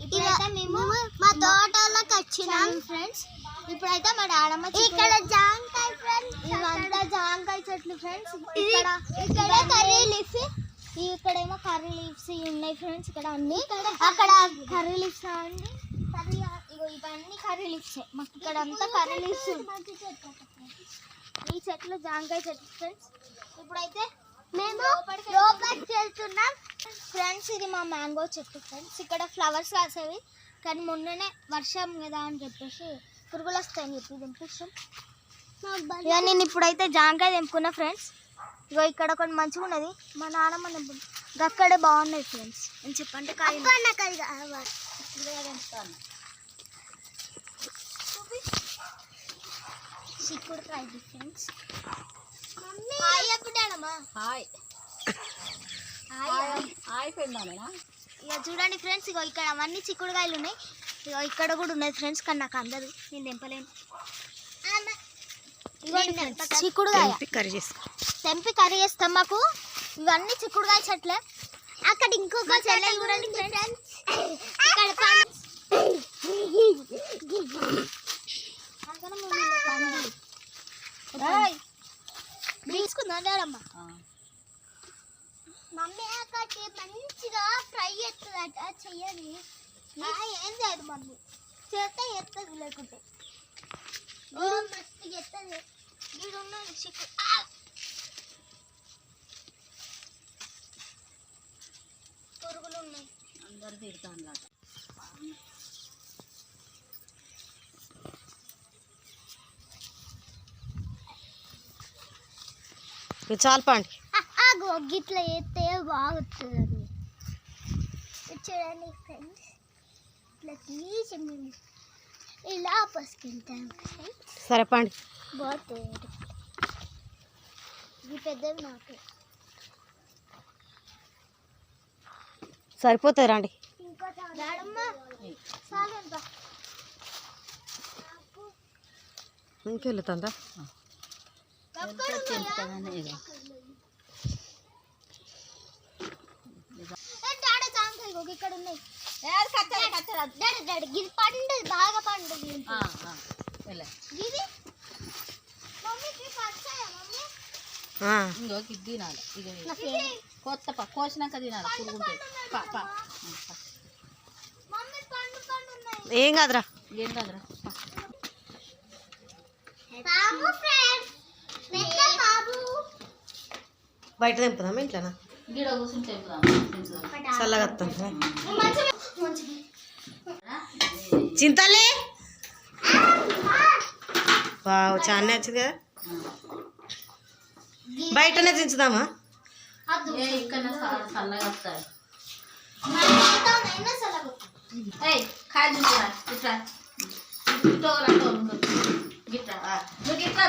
ఇప్పుడైతే మేము మా తోటలోకి వచ్చినాం ఫ్రెండ్స్. ఇప్పుడైతే మా డాడమ్మ ఇక్కడ జాంకాయ ఫ్రెండ్స్, ఇవంతా జాంకాయ చెట్లు ఫ్రెండ్స్. ఇక్కడ కర్రీ లీఫ్, ఇక్కడేమో కర్రీ లీవ్స్ ఉన్నాయి ఫ్రెండ్స్. ఇక్కడ అన్ని అక్కడ కర్రీ లీవ్స్ అన్ని కర్రీ, ఇగో ఇవన్నీ కర్రీ లీవ్స్. మాకు ఇక్కడ అంతా కర్రీ లీవ్స్. ఈ చెట్లు జాంకాయ చెట్లు ఫ్రెండ్స్. ఇప్పుడైతే మేము లోపలికి వెళ్తున్నాం ఫ్రెండ్స్. ఇది మా మ్యాంగో చెట్టు ఫ్రెండ్స్. ఇక్కడ ఫ్లవర్స్ కాసేవి, కానీ మొన్ననే వర్షం కదా అని చెప్పేసి పురుగులు వస్తాయని చెప్పి తెంపిస్తాం. ఇక నేను ఇప్పుడైతే జాంకాయ తెంపుకున్నా ఫ్రెండ్స్. ఇగో ఇక్కడ కొన్ని మంచిగా ఉన్నది, మా నాన్నమ్మ తెంపు అక్కడే బాగున్నాయి ఫ్రెండ్స్. అని చెప్పంటే కాయ చిక్కుడుకాయ ఫ్రెండ్స్. హాయ్ అప్పుడేనమ్మా, హాయ్ హాయ్ పెందాలేనా. ఇక చూడండి ఫ్రెండ్స్, ఇగో ఇక్కడ అవన్నీ చిక్కుడుకాయలు ఉన్నాయి. ఇగో ఇక్కడ కూడా ఉన్నాయి ఫ్రెండ్స్, కానీ నాకు అందదు, నేను తెంపలేను. చిక్కుడుకాయ తెంపి కర్రీ చేస్తాం. మాకు ఇవన్నీ చిక్కుడుకాయ చెట్లే. అక్కడ ఇంకొక చెట్ల చూడండి ఫ్రెండ్స్. ఇక్కడ తీసుకుందా డాడమ్మ. మమ్మీ అక్కడికి మంచిగా ఫ్రై చేస్తుందట, చెయ్యని ఏం చేయదు మమ్మీ, చేస్తే ఎత్తది, లేకుంటే మస్తు ఎత్తది. వీడు ఉన్నది చిక్కు పురుగులు ఉన్నాయి, అందరు తిడతాను. చాలు పండి గిట్లా ఎత్తే బాగుంటుంది. చూడండి ఫ్రెండ్స్, ఇట్లా తీసి మేము ఇలా పసుకుంటాం. సరే పండి బాగుంటుంది. ఇది పెద్దవి నాకు సరిపోతుంది. రండి ఇంకా చాలు. ఇంకెళ్తుందా ఇక్కడ ఉన్నాయి. గిది పండుది, బాగా పండుది. కొత్త కోసినాక తినాలి, పురుగుంటుంది. ఏం కాదురా, ఏం కాదురా. బయట తెంపుదామా ఇంట్లోనా? చల్లగా చింతలే బావు చాలా వచ్చింది కదా. బయటనే దించుదామా? గిట్లా